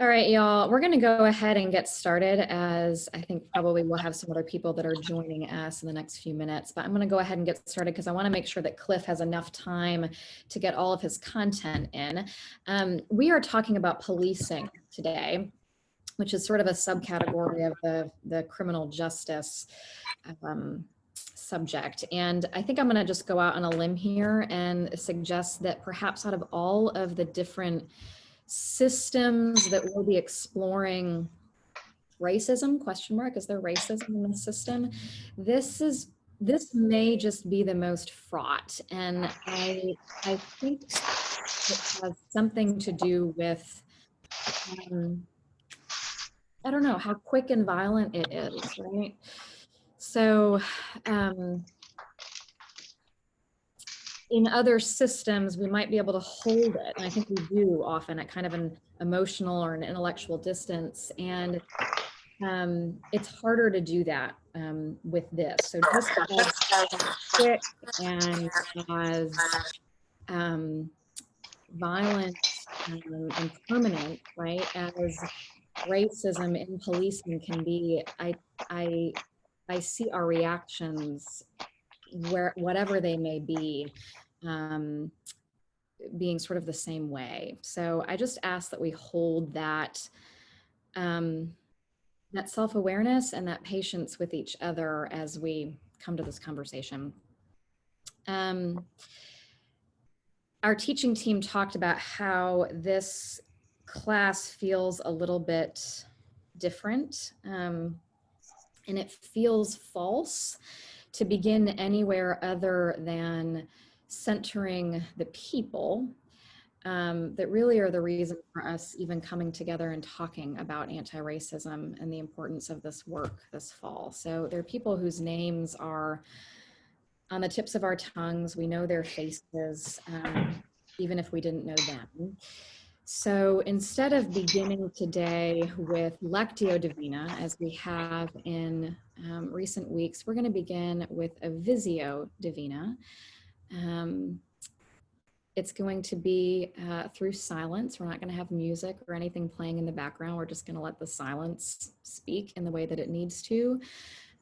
All right, y'all, we're going to go ahead and get started as I think probably we'll have some other people that are joining us in the next few minutes, but I'm going to go ahead and get started because I want to make sure that Cliff has enough time to get all of his content in. We are talking about policing today, which is sort of a subcategory of the criminal justice subject. And I think I'm going to just go out on a limb here and suggest that perhaps out of all of the different systems that we'll be exploring, racism, question mark, is there racism in the system? This may just be the most fraught. And I think it has something to do with, I don't know, how quick and violent it is, right? So, in other systems, we might be able to hold it. And I think we do often at kind of an emotional or an intellectual distance. And it's harder to do that with this. So just as quick and as violent and permanent, right, as racism in policing can be, I see our reactions, whatever they may be, being sort of the same way. So I just ask that we hold that that self-awareness and that patience with each other as we come to this conversation. Our teaching team talked about how this class feels a little bit different, and it feels false to begin anywhere other than centering the people that really are the reason for us even coming together and talking about anti-racism and the importance of this work this fall. So there are people whose names are on the tips of our tongues. We know their faces, even if we didn't know them. So instead of beginning today with Lectio Divina, as we have in recent weeks, we're going to begin with a Visio Divina. It's going to be through silence. We're not going to have music or anything playing in the background. We're just going to let the silence speak in the way that it needs to.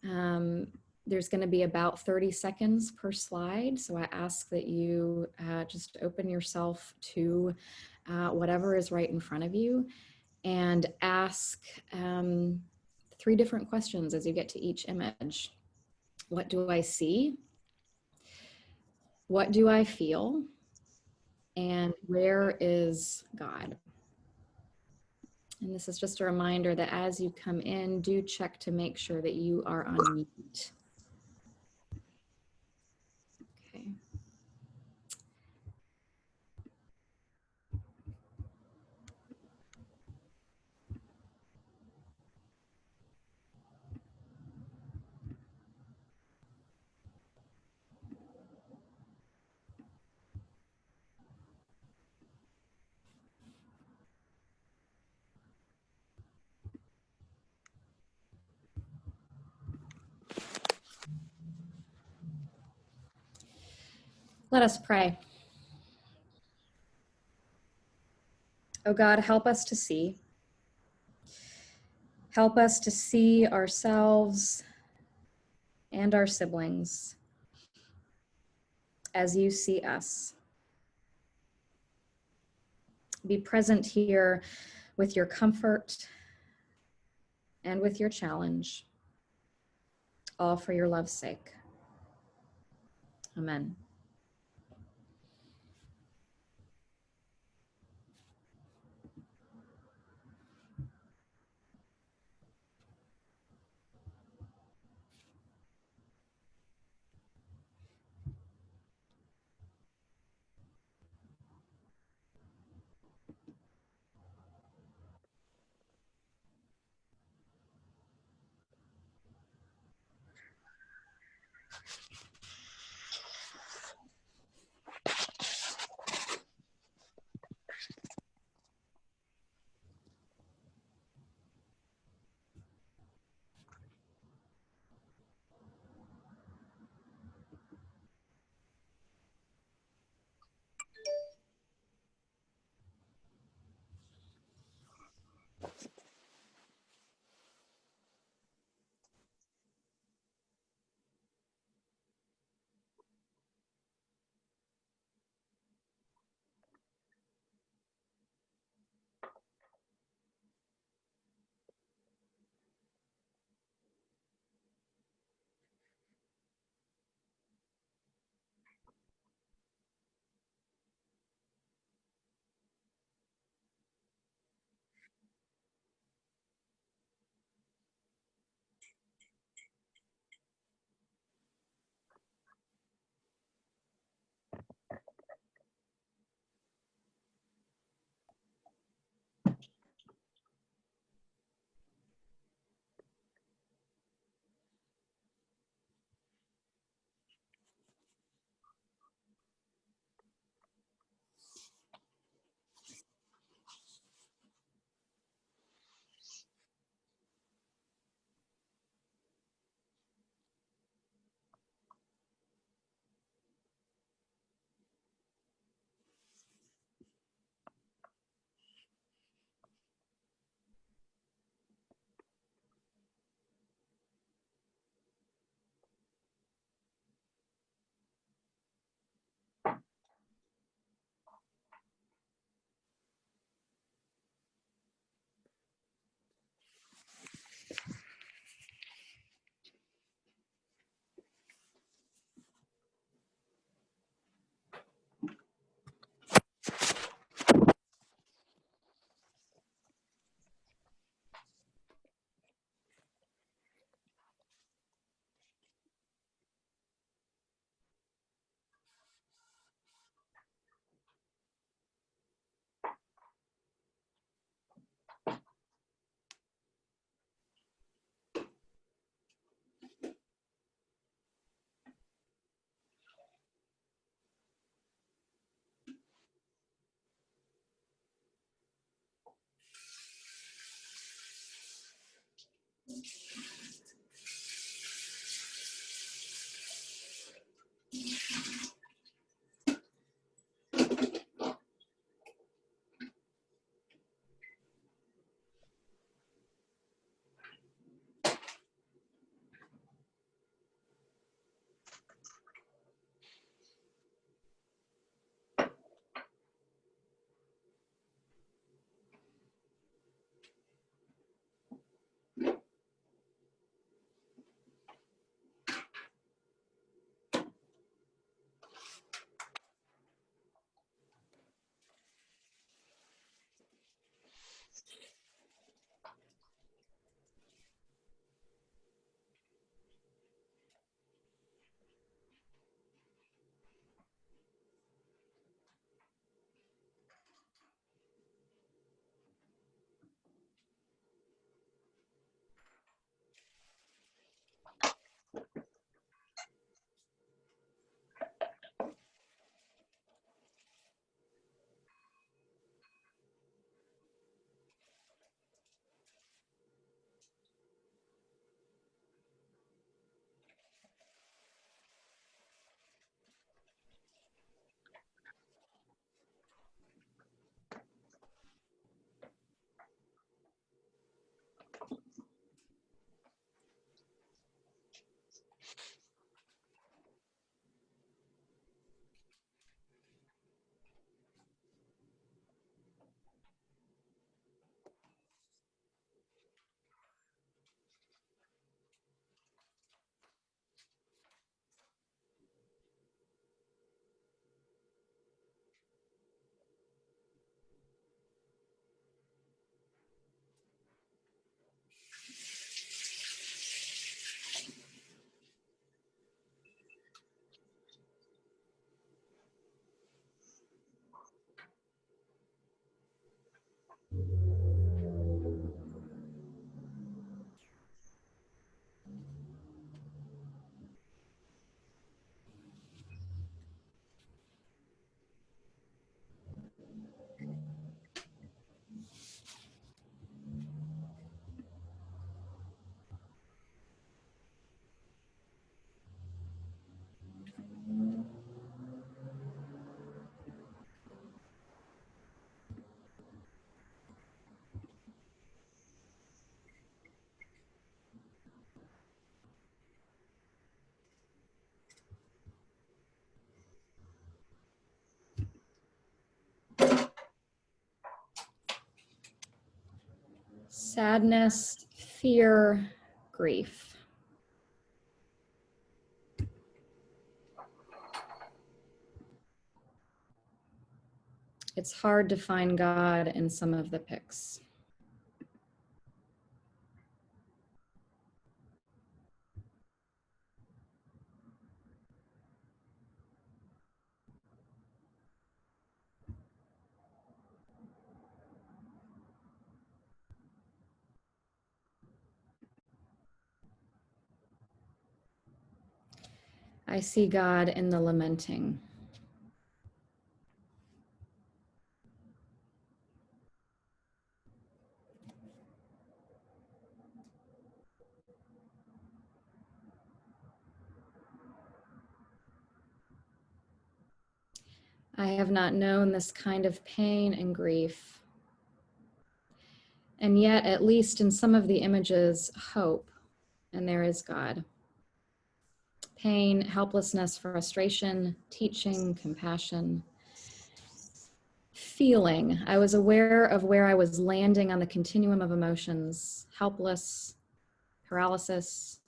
There's going to be about 30 seconds per slide. So I ask that you just open yourself to whatever is right in front of you and ask 3 different questions as you get to each image. What do I see? What do I feel? And where is God? And this is just a reminder that as you come in, do check to make sure that you are on mute. Okay. Let us pray. Oh God, help us to see. Help us to see ourselves and our siblings as you see us. Be present here with your comfort and with your challenge, all for your love's sake. Amen. Sadness, fear, grief. It's hard to find God in some of the pics. I see God in the lamenting. I have not known this kind of pain and grief. And yet, at least in some of the images, hope, and there is God. Pain, helplessness, frustration, teaching, compassion, feeling. I was aware of where I was landing on the continuum of emotions, helpless, paralysis,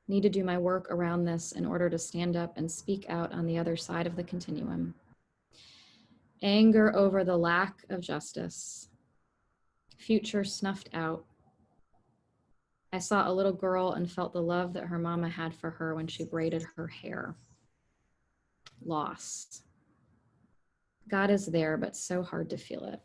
need to do my work around this in order to stand up and speak out on the other side of the continuum. Anger over the lack of justice, future snuffed out. I saw a little girl and felt the love that her mama had for her when she braided her hair. Loss. God is there, but so hard to feel it.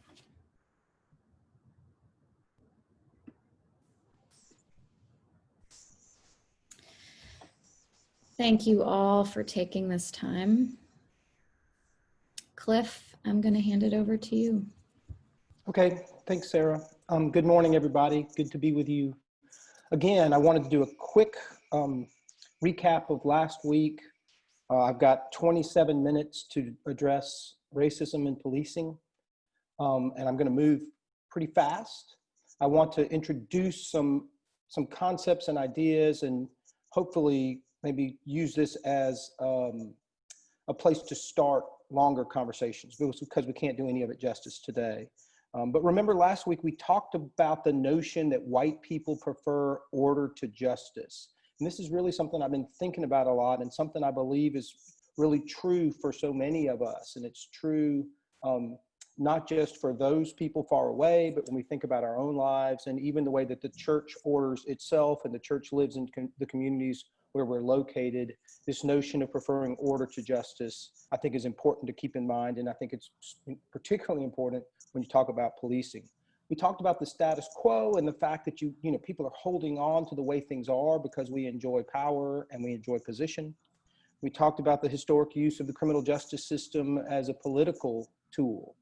Thank you all for taking this time. Cliff, I'm going to hand it over to you. Okay, thanks, Sarah. Good morning, everybody. Good to be with you Again, I wanted to do a quick recap of last week. I've got 27 minutes to address racism in policing, and I'm going to move pretty fast. I want to introduce some concepts and ideas, and hopefully maybe use this as a place to start longer conversations, because we can't do any of it justice today. But remember, last week we talked about the notion that white people prefer order to justice. And this is really something I've been thinking about a lot, and something I believe is really true for so many of us. And it's true not just for those people far away, but when we think about our own lives, and even the way that the church orders itself and the church lives in the communities where we're located. This notion of preferring order to justice, I think, is important to keep in mind. And I think it's particularly important when you talk about policing. We talked about the status quo and the fact that people are holding on to the way things are because we enjoy power and we enjoy position. We talked about the historic use of the criminal justice system as a political tool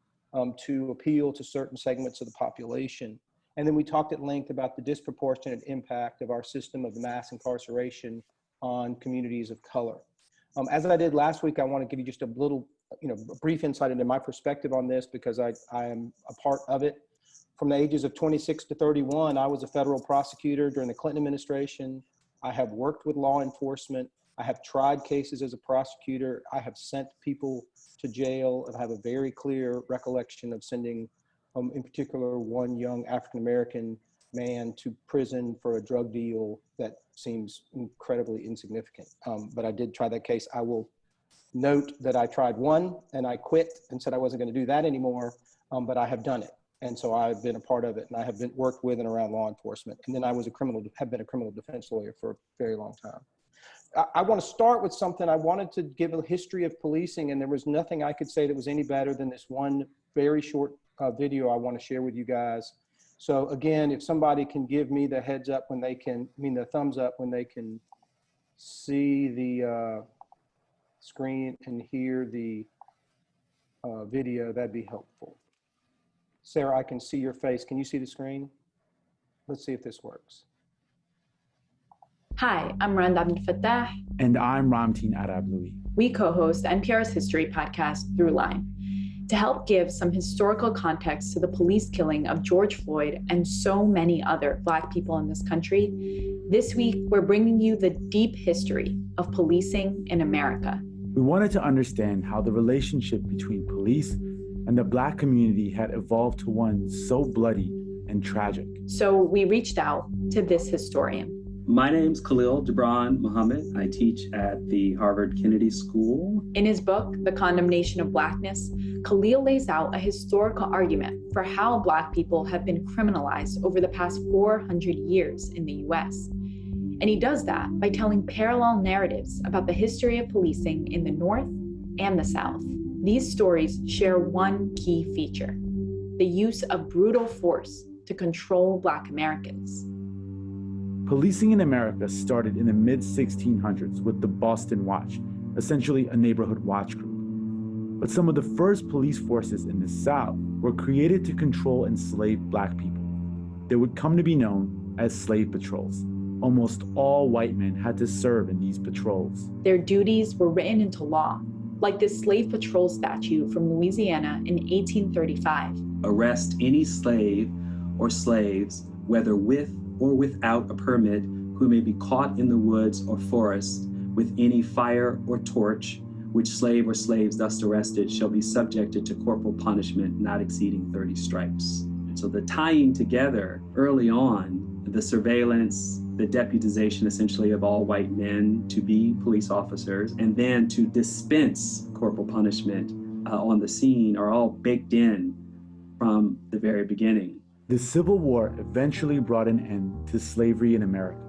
to appeal to certain segments of the population. And then we talked at length about the disproportionate impact of our system of mass incarceration on communities of color. As I did last week, I want to give you just a little, a brief insight into my perspective on this, because I am a part of it. From the ages of 26 to 31, I was a federal prosecutor during the Clinton administration. I have worked with law enforcement. I have tried cases as a prosecutor. I have sent people to jail, and I have a very clear recollection of sending, in particular, one young African-American man to prison for a drug deal that seems incredibly insignificant. But I did try that case. I will note that I tried one and I quit and said I wasn't going to do that anymore, but I have done it. And so I've been a part of it, and I have been worked with and around law enforcement. And then I was have been a criminal defense lawyer for a very long time. I want to start with something. I wanted to give a history of policing, and there was nothing I could say that was any better than this one very short video I want to share with you guys. So again, if somebody can give me the heads up when they can, the thumbs up when they can see the screen and hear the video, that'd be helpful. Sarah, I can see your face. Can you see the screen? Let's see if this works. Hi, I'm Rand Abdel Fattah. And I'm Ramteen Arablouei. We co-host NPR's history podcast, Throughline, to help give some historical context to the police killing of George Floyd and so many other Black people in this country. This week, we're bringing you the deep history of policing in America. We wanted to understand how the relationship between police and the Black community had evolved to one so bloody and tragic. So we reached out to this historian. My name's Khalil Gibran Muhammad. I teach at the Harvard Kennedy School. In his book, The Condemnation of Blackness, Khalil lays out a historical argument for how Black people have been criminalized over the past 400 years in the US. And he does that by telling parallel narratives about the history of policing in the North and the South. These stories share one key feature: the use of brutal force to control Black Americans. Policing in America started in the mid-1600s with the Boston Watch, essentially a neighborhood watch group. But some of the first police forces in the South were created to control enslaved Black people. They would come to be known as slave patrols. Almost all white men had to serve in these patrols. Their duties were written into law, like this slave patrol statute from Louisiana in 1835. Arrest any slave or slaves, whether with or without a permit, who may be caught in the woods or forest with any fire or torch, which slave or slaves thus arrested shall be subjected to corporal punishment not exceeding 30 stripes. So the tying together early on, the surveillance, the deputization essentially of all white men to be police officers, and then to dispense corporal punishment on the scene are all baked in from the very beginning. The Civil War eventually brought an end to slavery in America.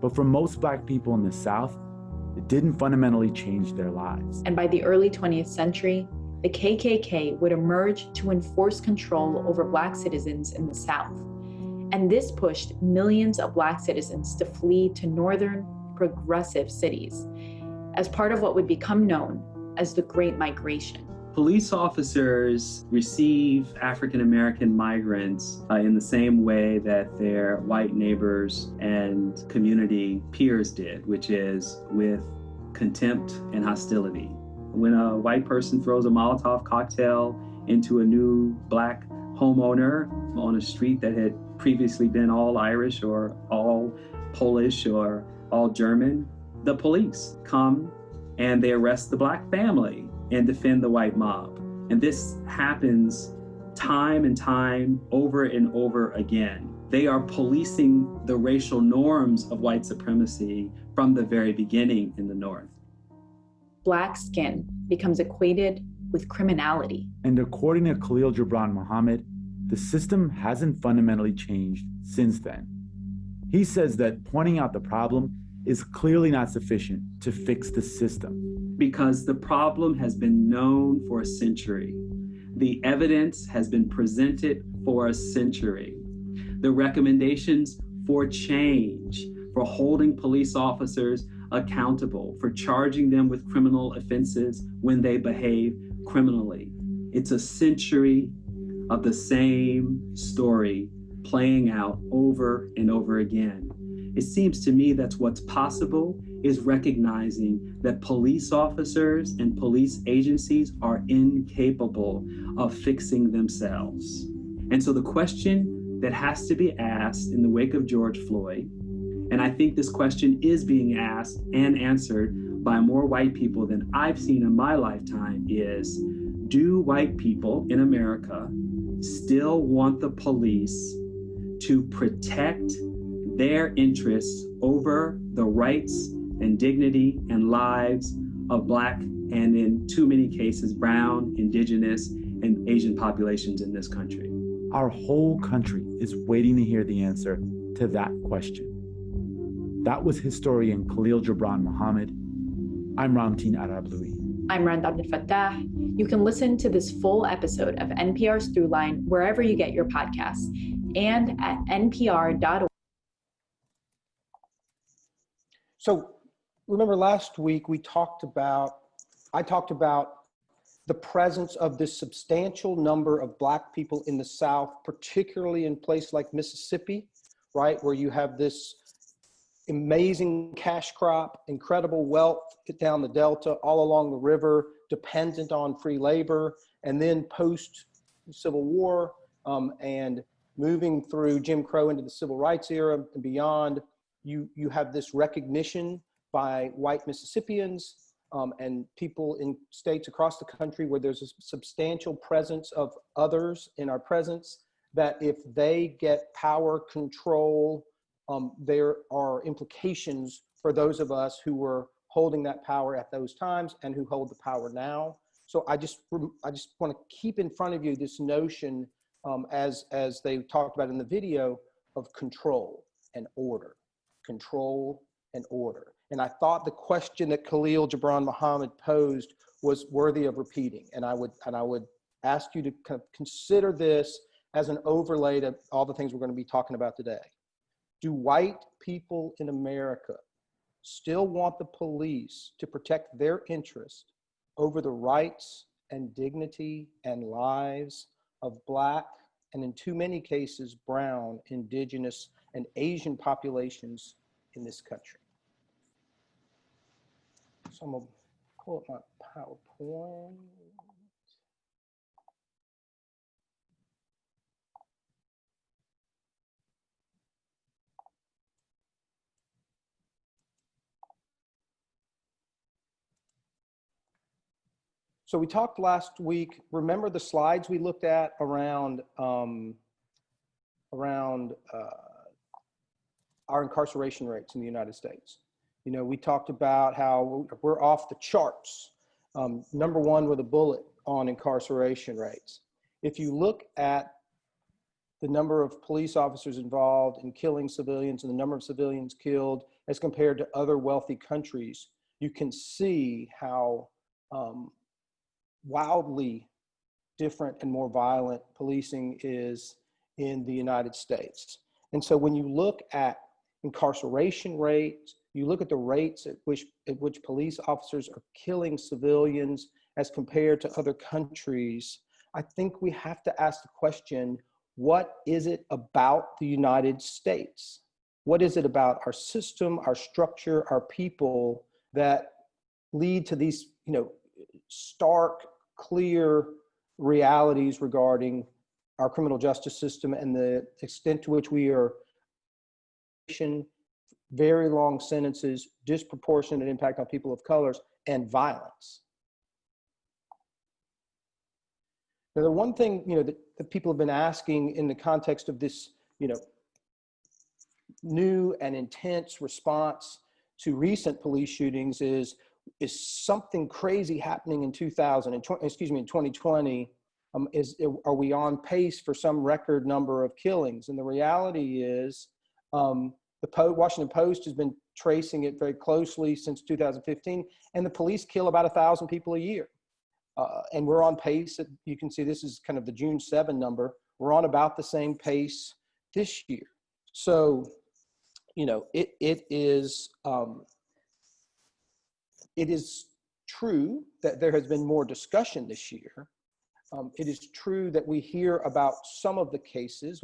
But for most Black people in the South, it didn't fundamentally change their lives. And by the early 20th century, the KKK would emerge to enforce control over Black citizens in the South. And this pushed millions of Black citizens to flee to northern, progressive cities as part of what would become known as the Great Migration. Police officers receive African American migrants in the same way that their white neighbors and community peers did, which is with contempt and hostility. When a white person throws a Molotov cocktail into a new black homeowner on a street that had previously been all Irish or all Polish or all German, the police come and they arrest the black family and defend the white mob. And this happens time and time, over and over again. They are policing the racial norms of white supremacy from the very beginning in the North. Black skin becomes equated with criminality. And according to Khalil Gibran Muhammad, the system hasn't fundamentally changed since then. He says that pointing out the problem is clearly not sufficient to fix the system. Because the problem has been known for a century. The evidence has been presented for a century. The recommendations for change, for holding police officers accountable, for charging them with criminal offenses when they behave criminally. It's a century of the same story playing out over and over again. It seems to me that's what's possible is recognizing that police officers and police agencies are incapable of fixing themselves. And so the question that has to be asked in the wake of George Floyd, and I think this question is being asked and answered by more white people than I've seen in my lifetime, is, do white people in America still want the police to protect their interests over the rights and dignity and lives of Black and, in too many cases, brown, indigenous, and Asian populations in this country? Our whole country is waiting to hear the answer to that question. That was historian Khalil Gibran Muhammad. I'm Ramtin Arablouei. I'm Rand Abdel Fattah. You can listen to this full episode of NPR's Throughline wherever you get your podcasts and at npr.org. So remember last week I talked about the presence of this substantial number of Black people in the South, particularly in places like Mississippi, right, where you have this amazing cash crop, incredible wealth down the Delta, all along the river, dependent on free labor, and then post-Civil War and moving through Jim Crow into the Civil Rights era and beyond, you have this recognition by white Mississippians and people in states across the country where there's a substantial presence of others in our presence, that if they get power control, there are implications for those of us who were holding that power at those times and who hold the power now. So I just want to keep in front of you this notion, as they talked about in the video, of control and order. Control and order. And I thought the question that Khalil Gibran Muhammad posed was worthy of repeating. And I would ask you to kind of consider this as an overlay to all the things we're going to be talking about today. Do white people in America still want the police to protect their interest over the rights and dignity and lives of Black, and in too many cases, brown, indigenous, and Asian populations in this country? So I'm gonna pull up my PowerPoint. So we talked last week, remember the slides we looked at around our incarceration rates in the United States? You know, we talked about how we're off the charts, number one with a bullet on incarceration rates. If you look at the number of police officers involved in killing civilians and the number of civilians killed as compared to other wealthy countries, you can see how wildly different and more violent policing is in the United States. And so when you look at incarceration rates, you look at the rates at which police officers are killing civilians as compared to other countries, I think we have to ask the question, what is it about the United States? What is it about our system, our structure, our people that lead to these, stark, clear realities regarding our criminal justice system and the extent to which we are very long sentences, disproportionate impact on people of colors, and violence. Now, the one thing, that people have been asking in the context of this, new and intense response to recent police shootings is something crazy happening in 2020? Are we on pace for some record number of killings? And the reality is, the Washington Post has been tracing it very closely since 2015, and the police kill about 1,000 people a year. And we're on pace. You can see this is kind of the June 7 number. We're on about the same pace this year. So, it is true that there has been more discussion this year. It is true that we hear about some of the cases.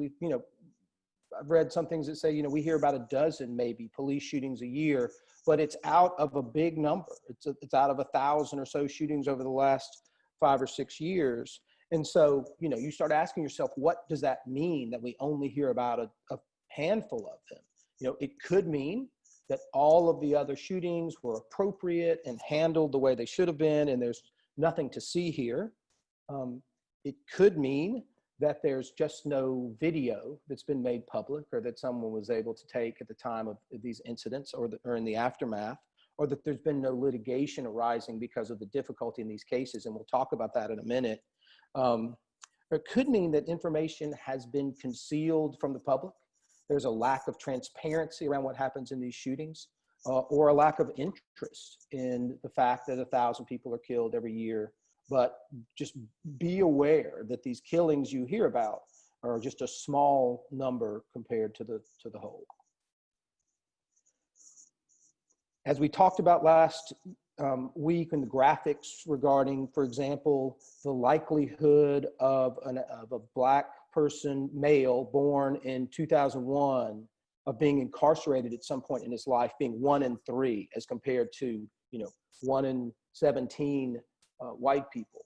I've read some things that say, we hear about a dozen maybe police shootings a year, but it's out of a big number. It's out of 1,000 or so shootings over the last 5 or 6 years. And so, you start asking yourself, what does that mean that we only hear about a handful of them? It could mean that all of the other shootings were appropriate and handled the way they should have been, and there's nothing to see here. It could mean that there's just no video that's been made public or that someone was able to take at the time of these incidents or in the aftermath, or that there's been no litigation arising because of the difficulty in these cases, and we'll talk about that in a minute. It could mean that information has been concealed from the public. There's a lack of transparency around what happens in these shootings, or a lack of interest in the fact that 1,000 people are killed every year. But just be aware that these killings you hear about are just a small number compared to the whole. As we talked about last week in the graphics regarding, for example, the likelihood of a Black person, male, born in 2001, of being incarcerated at some point in his life, being 1 in 3, as compared to 1 in 17 white people.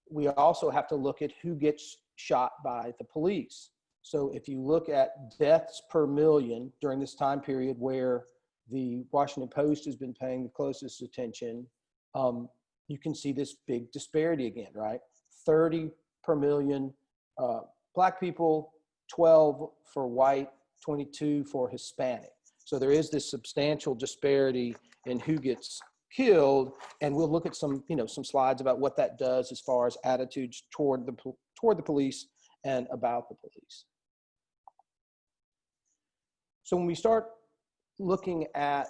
We also have to look at who gets shot by the police. So if you look at deaths per million during this time period where the Washington Post has been paying the closest attention, you can see this big disparity again, right? 30 per million Black people, 12 for white, 22 for Hispanic. So there is this substantial disparity in who gets killed, and we'll look at some slides about what that does as far as attitudes toward the police and about the police. So when we start looking at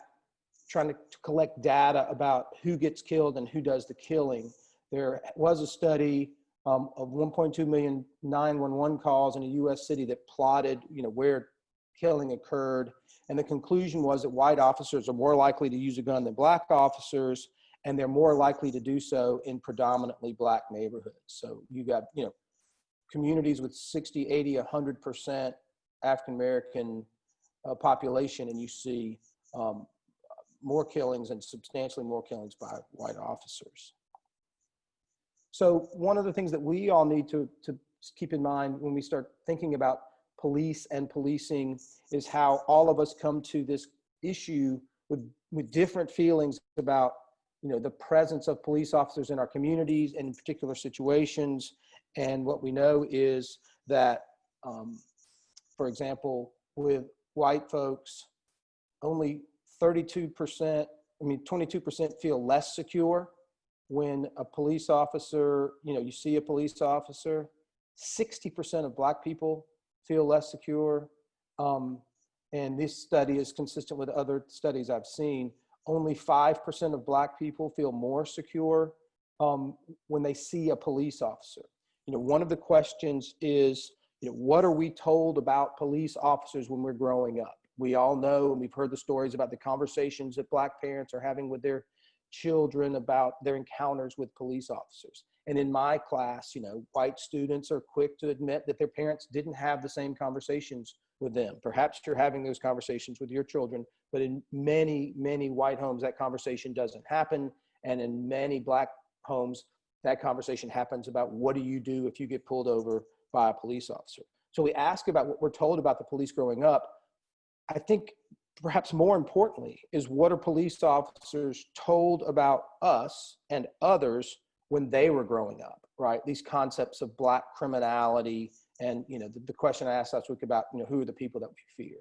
trying to collect data about who gets killed and who does the killing, there was a study of 1.2 million 911 calls in a U.S. city that plotted, where killing occurred. And the conclusion was that white officers are more likely to use a gun than Black officers, and they're more likely to do so in predominantly Black neighborhoods. So you got, communities with 60, 80, 100% African-American population, and you see more killings and substantially more killings by white officers. So one of the things that we all need to keep in mind when we start thinking about police and policing is how all of us come to this issue with different feelings about the presence of police officers in our communities and in particular situations. And what we know is that, for example, with white folks, only 22% feel less secure when a police officer, you see a police officer. 60% of Black people feel less secure. And this study is consistent with other studies I've seen. Only 5% of Black people feel more secure when they see a police officer. One of the questions is, what are we told about police officers when we're growing up? We all know, and we've heard the stories about the conversations that Black parents are having with their children about their encounters with police officers. And in my class, white students are quick to admit that their parents didn't have the same conversations with them. Perhaps you're having those conversations with your children, but in many, many white homes, that conversation doesn't happen. And in many Black homes, that conversation happens about what do you do if you get pulled over by a police officer. So we ask about what we're told about the police growing up. I think perhaps more importantly is what are police officers told about us and others when they were growing up, right? These concepts of Black criminality and, the question I asked last week about, who are the people that we fear?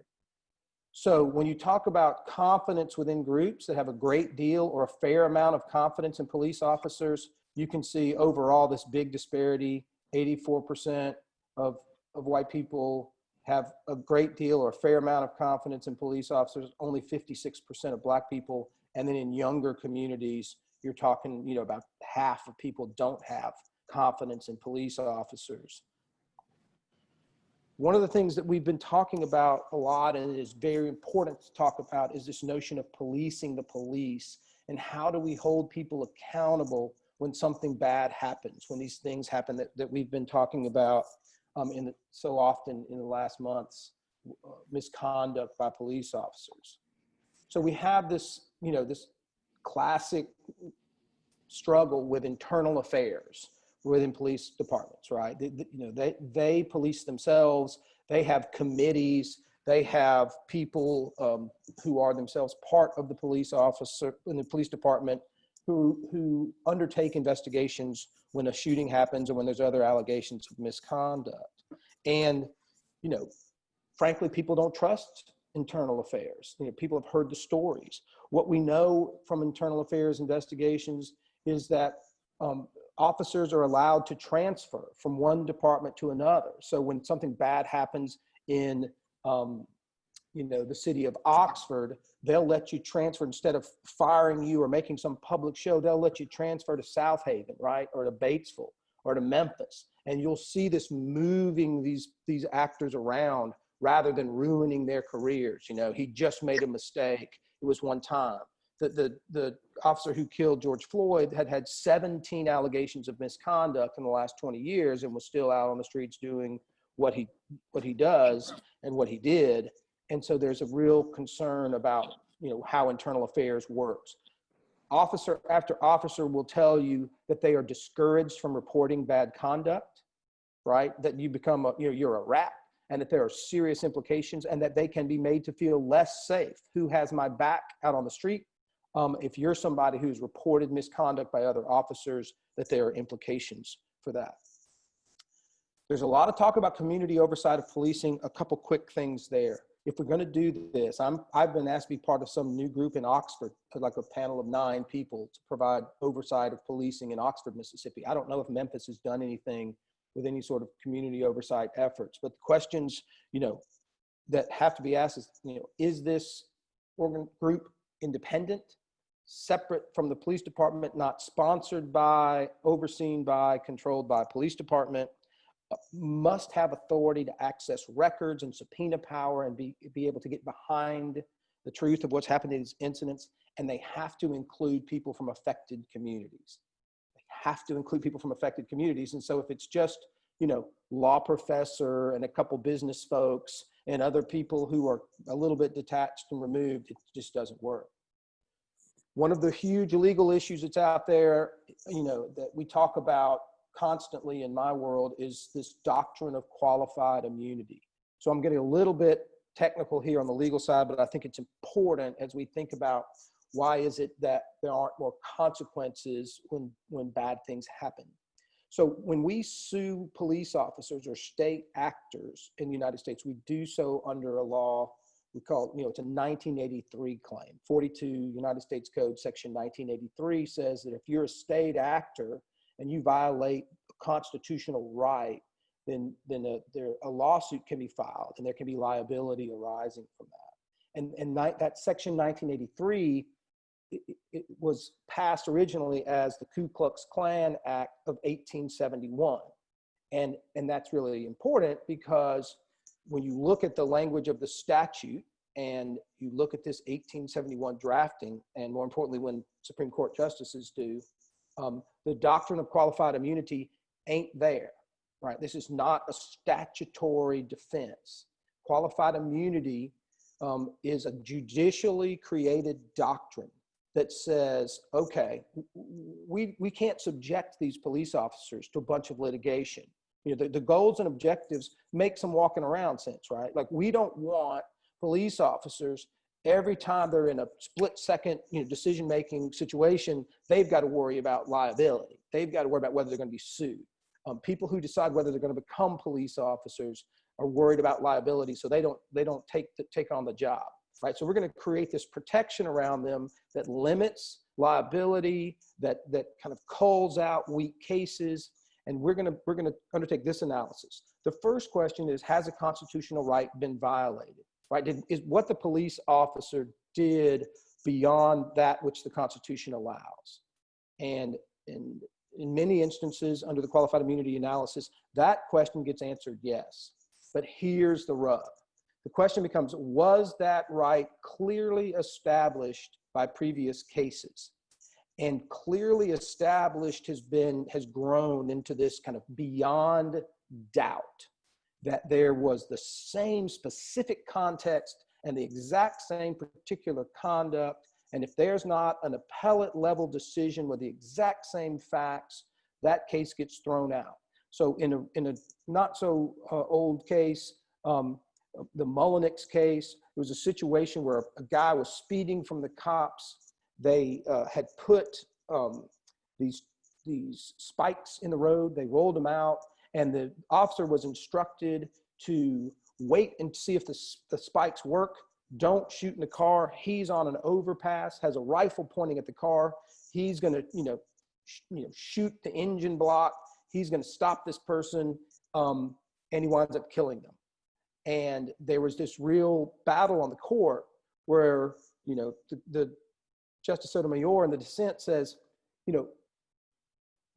So when you talk about confidence within groups that have a great deal or a fair amount of confidence in police officers, you can see overall this big disparity. 84% of white people have a great deal or a fair amount of confidence in police officers, only 56% of Black people. And then in younger communities, you're talking, about half of people don't have confidence in police officers. One of the things that we've been talking about a lot, and it is very important to talk about, is this notion of policing the police, and how do we hold people accountable when something bad happens, when these things happen that we've been talking about so often in the last months, misconduct by police officers. So we have this, this classic struggle with internal affairs within police departments, right? They police themselves. They have committees. They have people who are themselves part of the police officer in the police department who undertake investigations when a shooting happens or when there's other allegations of misconduct. And, frankly, people don't trust internal affairs. People have heard the stories. What we know from internal affairs investigations is that officers are allowed to transfer from one department to another. So when something bad happens in, the city of Oxford, they'll let you transfer. Instead of firing you or making some public show, they'll let you transfer to South Haven, right? Or to Batesville or to Memphis. And you'll see this moving these actors around rather than ruining their careers. He just made a mistake. It was one time. The officer who killed George Floyd had 17 allegations of misconduct in the last 20 years and was still out on the streets doing what he does and what he did. And so there's a real concern about, how internal affairs works. Officer after officer will tell you that they are discouraged from reporting bad conduct, right? That you become you're a rat, and that there are serious implications, and that they can be made to feel less safe. Who has my back out on the street? If you're somebody who's reported misconduct by other officers, that there are implications for that. There's a lot of talk about community oversight of policing. A couple quick things there. If we're going to do this, I've been asked to be part of some new group in Oxford, like a panel of 9 people to provide oversight of policing in Oxford, Mississippi. I don't know if Memphis has done anything with any sort of community oversight efforts, but the questions, that have to be asked is this group independent, separate from the police department, not sponsored by, overseen by, controlled by police department, must have authority to access records and subpoena power and be able to get behind the truth of what's happened in these incidents. And they have to include people from affected communities. They have to include people from affected communities. And so if it's just, law professor and a couple business folks and other people who are a little bit detached and removed, it just doesn't work. One of the huge legal issues that's out there, that we talk about constantly in my world is this doctrine of qualified immunity. So I'm getting a little bit technical here on the legal side, but I think it's important as we think about why is it that there aren't more consequences when bad things happen. So when we sue police officers or state actors in the United States, we do so under a law we call, it's a 1983 claim. 42 United States Code section 1983 says that if you're a state actor and you violate a constitutional right, then a lawsuit can be filed and there can be liability arising from that. And that section 1983, it was passed originally as the Ku Klux Klan Act of 1871. And that's really important because when you look at the language of the statute and you look at this 1871 drafting, and more importantly, when Supreme Court justices do, the doctrine of qualified immunity ain't there, right? This is not a statutory defense. Qualified immunity is a judicially created doctrine that says, okay, we can't subject these police officers to a bunch of litigation. You know, the goals and objectives make some walking around sense, right? Like, we don't want police officers, every time they're in a split second, decision-making situation, they've got to worry about liability. They've got to worry about whether they're going to be sued. People who decide whether they're going to become police officers are worried about liability, so they don't take on the job, right? So we're going to create this protection around them that limits liability, that kind of culls out weak cases, and we're going to undertake this analysis. The first question is, has a constitutional right been violated? Right? Is what the police officer did beyond that which the Constitution allows? And in many instances, under the qualified immunity analysis, that question gets answered yes. But here's the rub. The question becomes, was that right clearly established by previous cases? And clearly established has grown into this kind of beyond doubt, that there was the same specific context and the exact same particular conduct. And if there's not an appellate level decision with the exact same facts, that case gets thrown out. So in a not so old case, the Mullenix case, it was a situation where a guy was speeding from the cops. They had put these spikes in the road. They rolled them out, and the officer was instructed to wait and see if the spikes work. Don't shoot in the car. He's on an overpass, has a rifle pointing at the car. He's going to, shoot the engine block. He's going to stop this person, and he winds up killing them. And there was this real battle on the court where, the Justice Sotomayor in the dissent says,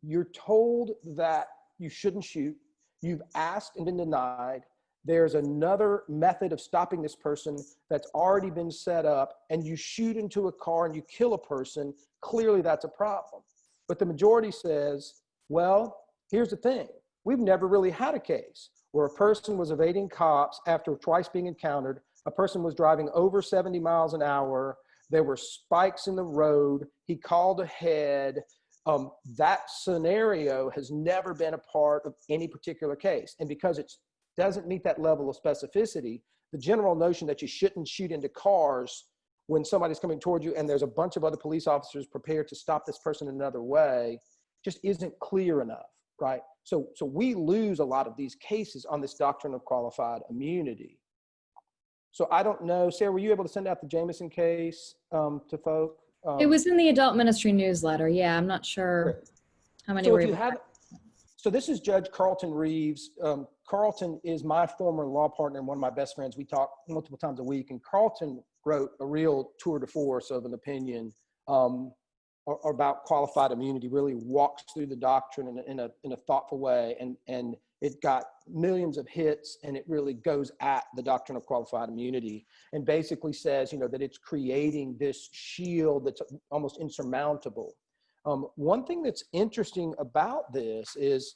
you're told that you shouldn't shoot. You've asked and been denied. There's another method of stopping this person that's already been set up, and you shoot into a car and you kill a person. Clearly that's a problem. But the majority says, well, here's the thing. We've never really had a case where a person was evading cops after twice being encountered. A person was driving over 70 miles an hour. There were spikes in the road. He called ahead. That scenario has never been a part of any particular case. And because it doesn't meet that level of specificity, the general notion that you shouldn't shoot into cars when somebody's coming toward you and there's a bunch of other police officers prepared to stop this person in another way just isn't clear enough, right? So we lose a lot of these cases on this doctrine of qualified immunity. So I don't know, Sarah, were you able to send out the Jamison case to folk? It was in the adult ministry newsletter. Yeah, I'm not sure how many So were if you able. have, so this is Judge Carlton Reeves. Carlton is my former law partner and one of my best friends. We talk multiple times a week, and Carlton wrote a real tour de force of an opinion about qualified immunity. Really walks through the doctrine in a thoughtful way, and it got millions of hits, and it really goes at the doctrine of qualified immunity and basically says, that it's creating this shield that's almost insurmountable. One thing that's interesting about this is,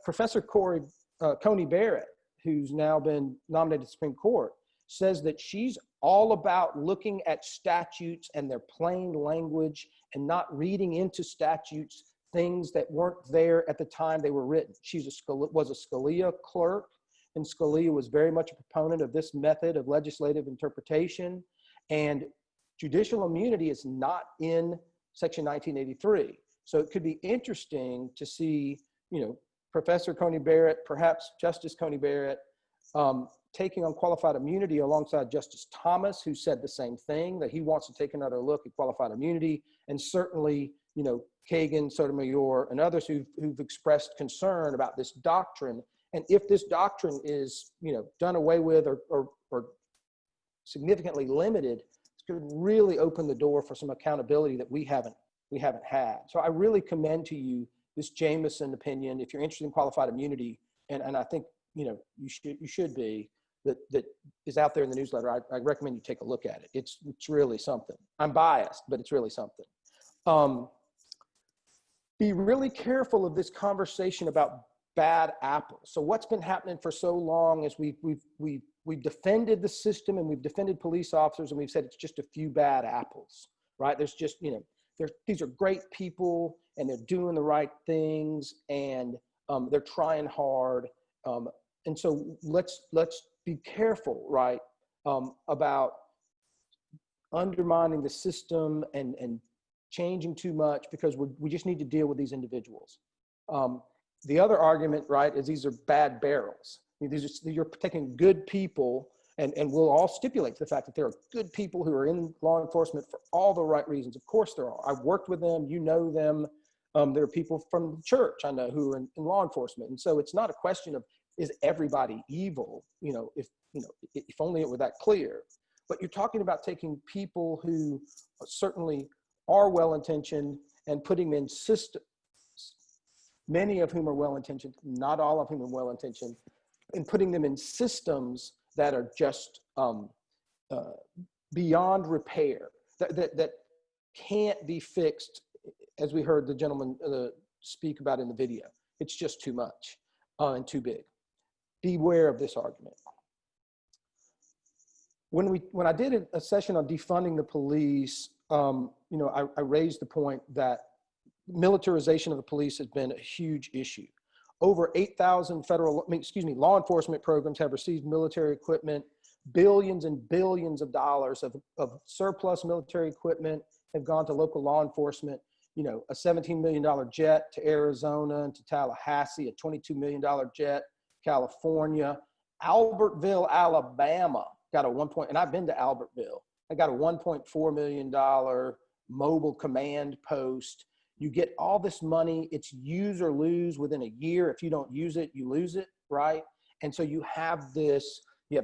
Professor Coney Barrett, who's now been nominated to the Supreme Court, says that she's all about looking at statutes and their plain language and not reading into statutes things that weren't there at the time they were written. She was a Scalia clerk, and Scalia was very much a proponent of this method of legislative interpretation. And judicial immunity is not in Section 1983. So it could be interesting to see, Professor Coney Barrett, perhaps Justice Coney Barrett, taking on qualified immunity alongside Justice Thomas, who said the same thing, that he wants to take another look at qualified immunity, and certainly, Kagan, Sotomayor, and others who've expressed concern about this doctrine. And if this doctrine is, done away with or significantly limited, it's going to really open the door for some accountability that we haven't had. So I really commend to you this Jamison opinion. If you're interested in qualified immunity, and I think you should be, that is out there in the newsletter. I recommend you take a look at it. It's really something. I'm biased, but it's really something. Be really careful of this conversation about bad apples. So what's been happening for so long is we've defended the system, and we've defended police officers, and we've said it's just a few bad apples, right? There's just, these are great people, and they're doing the right things, and they're trying hard. And so let's be careful, right, about undermining the system and changing too much, because we just need to deal with these individuals. The other argument, right, is these are bad barrels. I mean, you're taking good people, and we'll all stipulate to the fact that there are good people who are in law enforcement for all the right reasons. Of course there are. I've worked with them, you know them. There are people from the church I know who are in law enforcement. And so it's not a question of, is everybody evil? If only it were that clear. But you're talking about taking people who certainly are well-intentioned and putting them in systems, many of whom are well-intentioned, not all of whom are well-intentioned, and putting them in systems that are just beyond repair, that can't be fixed, as we heard the gentleman speak about in the video. It's just too much and too big. Beware of this argument. When I did a session on defunding the police, I raised the point that militarization of the police has been a huge issue. Over 8,000 law enforcement programs have received military equipment. Billions and billions of dollars of surplus military equipment have gone to local law enforcement. A $17 million jet to Arizona and to Tallahassee, a $22 million jet, California. Albertville, Alabama got and I've been to Albertville. I got a $1.4 million mobile command post. You get all this money. It's use or lose within a year. If you don't use it, you lose it, right? And so you have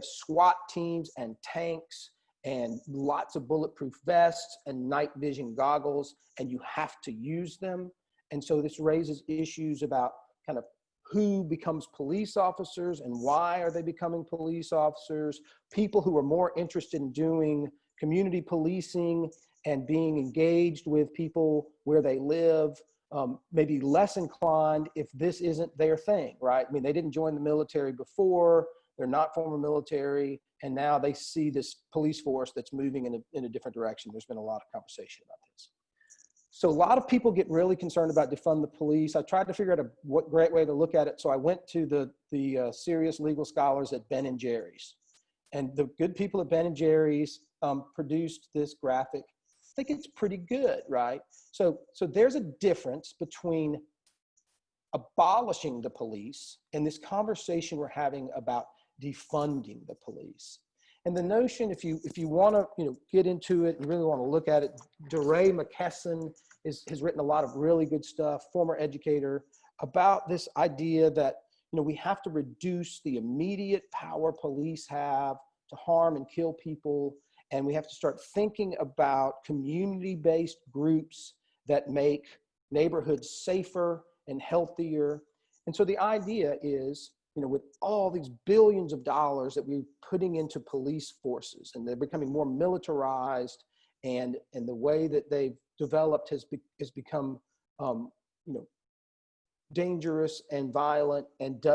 SWAT teams and tanks and lots of bulletproof vests and night vision goggles, and you have to use them. And so this raises issues about kind of who becomes police officers and why are they becoming police officers. People who are more interested in doing community policing and being engaged with people where they live, maybe less inclined if this isn't their thing, right? I mean, they didn't join the military before, they're not former military, and now they see this police force that's moving in a different direction. There's been a lot of conversation about this. So a lot of people get really concerned about defund the police. I tried to figure out what great way to look at it. So I went to the serious legal scholars at Ben & Jerry's. And the good people at Ben & Jerry's produced this graphic. I think it's pretty good, right? So there's a difference between abolishing the police and this conversation we're having about defunding the police. And the notion, if you want to get into it and really want to look at it, DeRay McKesson has written a lot of really good stuff, former educator, about this idea that we have to reduce the immediate power police have to harm and kill people, and we have to start thinking about community-based groups that make neighborhoods safer and healthier. And so the idea is, with all these billions of dollars that we're putting into police forces, and they're becoming more militarized, and the way that they've developed has become, dangerous and violent, and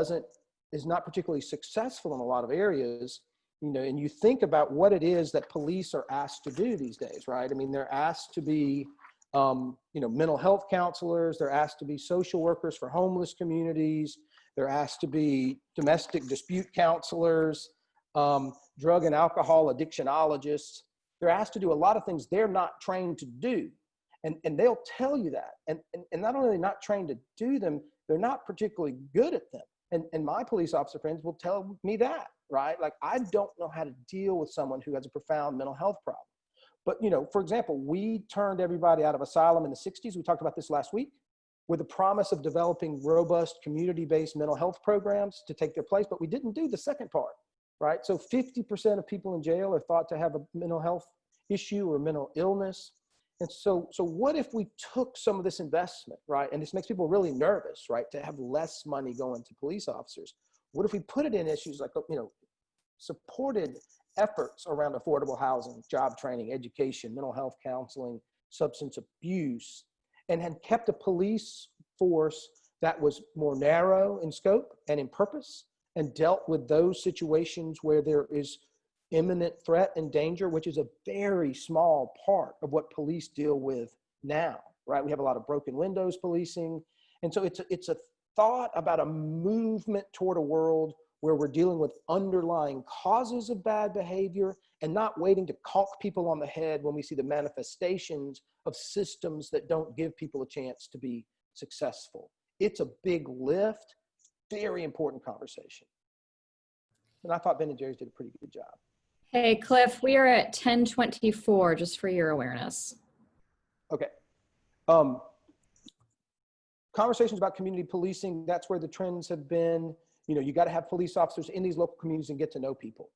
is not particularly successful in a lot of areas. And you think about what it is that police are asked to do these days, right? I mean, they're asked to be, mental health counselors. They're asked to be social workers for homeless communities. They're asked to be domestic dispute counselors, drug and alcohol addictionologists. They're asked to do a lot of things they're not trained to do. And they'll tell you that. And not only are they not trained to do them, they're not particularly good at them. And my police officer friends will tell me that, right? Like, I don't know how to deal with someone who has a profound mental health problem. But, for example, we turned everybody out of asylum in the 60s. We talked about this last week, with the promise of developing robust community-based mental health programs to take their place. But we didn't do the second part, right? So 50% of people in jail are thought to have a mental health issue or mental illness. And so what if we took some of this investment, right? And this makes people really nervous, right? To have less money going to police officers. What if we put it in issues like, supported efforts around affordable housing, job training, education, mental health counseling, substance abuse, and had kept a police force that was more narrow in scope and in purpose, and dealt with those situations where there is imminent threat and danger, which is a very small part of what police deal with now, right? We have a lot of broken windows policing. And so it's a thought about a movement toward a world where we're dealing with underlying causes of bad behavior and not waiting to conk people on the head when we see the manifestations of systems that don't give people a chance to be successful. It's a big lift, very important conversation. And I thought Ben and Jerry's did a pretty good job. Hey, Cliff, we are at 10:24, just for your awareness. Okay. Conversations about community policing, that's where the trends have been. You know, you got to have police officers in these local communities and get to know people.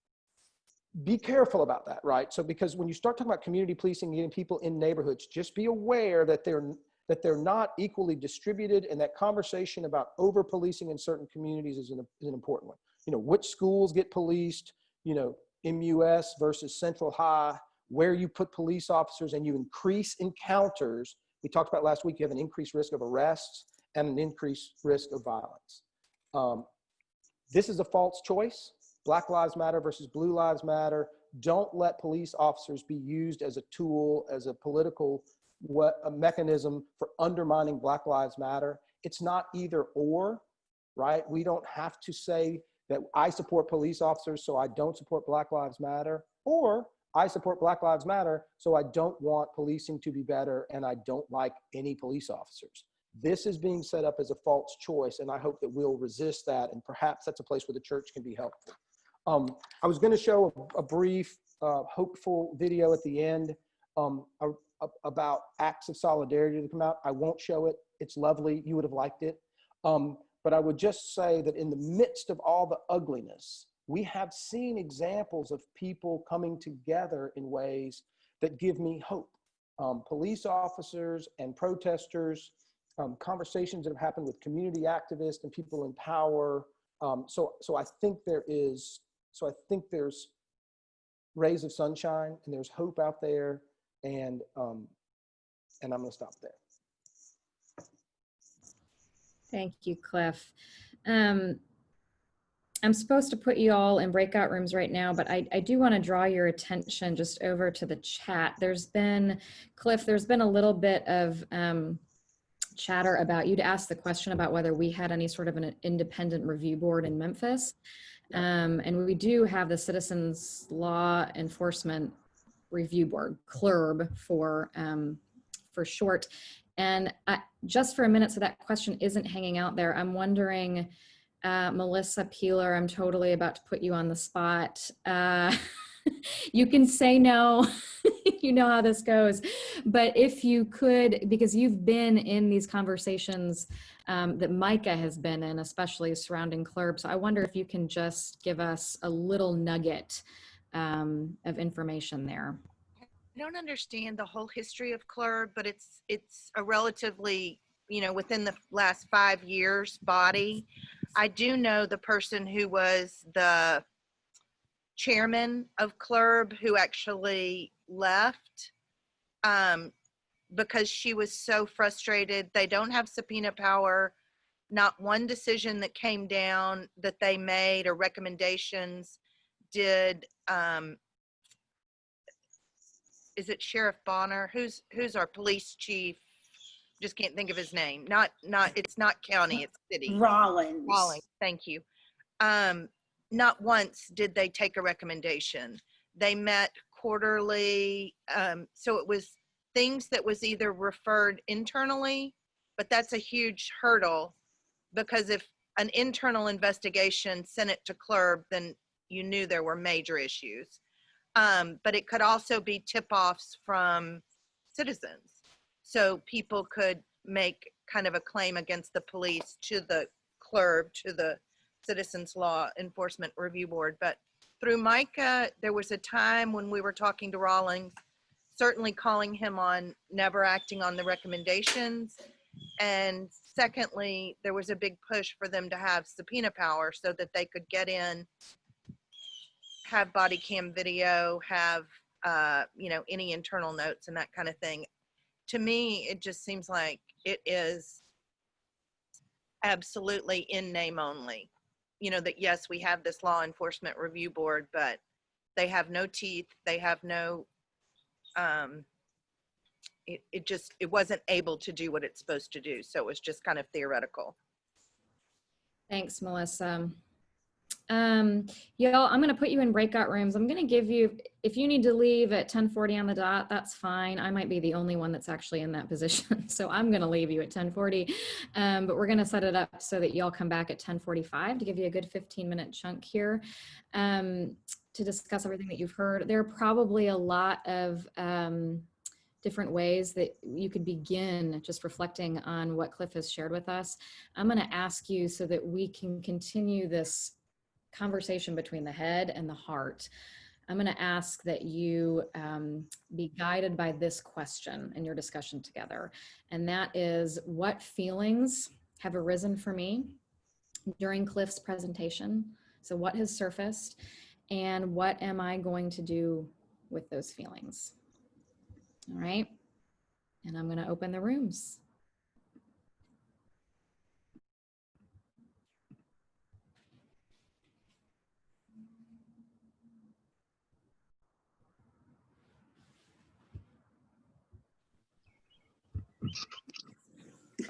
Be careful about that, right? So because when you start talking about community policing and getting people in neighborhoods, just be aware that they're not equally distributed, and that conversation about over policing in certain communities is an important one. You know, which schools get policed, you know, MUS versus Central High, where you put police officers and you increase encounters. We talked about last week, you have an increased risk of arrests and an increased risk of violence. This is a false choice. Black Lives Matter versus Blue Lives Matter. Don't let police officers be used as a tool, as a political a mechanism for undermining Black Lives Matter. It's not either or, right? We don't have to say that I support police officers, so I don't support Black Lives Matter, or I support Black Lives Matter, so I don't want policing to be better and I don't like any police officers. This is being set up as a false choice, and I hope that we'll resist that, and perhaps that's a place where the church can be helpful. I was going to show a brief, hopeful video at the end about acts of solidarity to come out. I won't show it. It's lovely. You would have liked it. But I would just say that in the midst of all the ugliness, we have seen examples of people coming together in ways that give me hope. Police officers and protesters, conversations that have happened with community activists and people in power. So I think there's rays of sunshine and there's hope out there, and I'm going to stop there. Thank you, Cliff. I'm supposed to put you all in breakout rooms right now, but I do want to draw your attention just over to the chat. Cliff, there's been a little bit of chatter about, you'd asked the question about whether we had any sort of an independent review board in Memphis. And we do have the Citizens Law Enforcement Review Board, CLERB for short. And just for a minute, so that question isn't hanging out there, I'm wondering, Melissa Peeler, I'm totally about to put you on the spot. You can say no, you know how this goes. But if you could, because you've been in these conversations that Micah has been in, especially surrounding CLERB. So I wonder if you can just give us a little nugget of information there. I don't understand the whole history of CLERB, but it's a relatively, within the last 5 years body. I do know the person who was the chairman of CLERB who actually left because she was so frustrated. They don't have subpoena power. Not one decision that came down that they made or recommendations did. Is it Sheriff Bonner? Who's our police chief? Just can't think of his name. It's not county, it's city. Rollins. Thank you. Not once did they take a recommendation. They met quarterly. So it was things that was either referred internally, but that's a huge hurdle, because if an internal investigation sent it to CLERB, then you knew there were major issues. But it could also be tip-offs from citizens. So people could make kind of a claim against the police to the CLERB, to the Citizens Law Enforcement Review Board. But through Micah, there was a time when we were talking to Rawlings, certainly calling him on never acting on the recommendations. And secondly, there was a big push for them to have subpoena power so that they could get in have body cam video, have, you know, any internal notes and that kind of thing. To me, it just seems like it is absolutely in name only. You know, that yes, we have this law enforcement review board, but they have no teeth. They have no, it wasn't able to do what it's supposed to do. So it was just kind of theoretical. Thanks, Melissa. Y'all, I'm going to put you in breakout rooms. I'm going to give you, if you need to leave at 10:40 on the dot, that's fine. I might be the only one that's actually in that position. So I'm going to leave you at 10:40. But we're going to set it up so that y'all come back at 10:45 to give you a good 15-minute chunk here to discuss everything that you've heard. There are probably a lot of different ways that you could begin just reflecting on what Cliff has shared with us. I'm going to ask you so that we can continue this conversation between the head and the heart. I'm going to ask that you be guided by this question in your discussion together. And that is, what feelings have arisen for me during Cliff's presentation? So what has surfaced, and what am I going to do with those feelings? All right. And I'm going to open the rooms.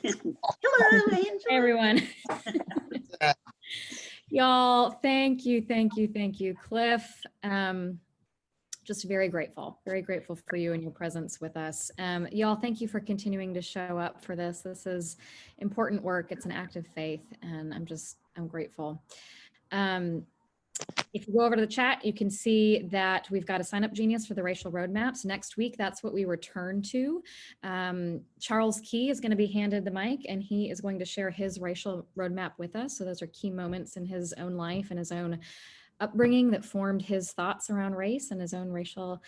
Hello, Angela. Hey, everyone. Y'all, thank you, thank you, thank you, Cliff. Just very grateful for you and your presence with us. Y'all, thank you for continuing to show up for this. This is important work. It's an act of faith, and I'm grateful. If you go over to the chat, you can see that we've got a Sign Up Genius for the racial roadmaps. Next week, that's what we return to. Charles Key is going to be handed the mic, and he is going to share his racial roadmap with us. So those are key moments in his own life and his own upbringing that formed his thoughts around race and his own racial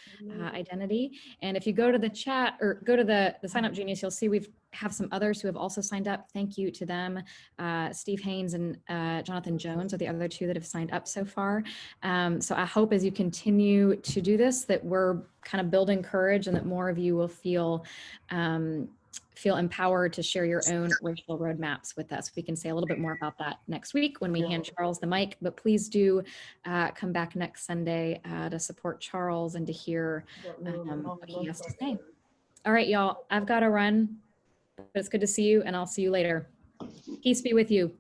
identity. And if you go to the chat or go to the Sign Up Genius, you'll see we have some others who have also signed up. Thank you to them. Steve Haynes and Jonathan Jones are the other two that have signed up so far. So I hope as you continue to do this, that we're kind of building courage and that more of you will feel empowered to share your own racial roadmaps with us. We can say a little bit more about that next week when we hand Charles the mic, but please do come back next Sunday to support Charles and to hear what he has to say. All right, y'all, I've got to run, but it's good to see you, and I'll see you later. Peace be with you.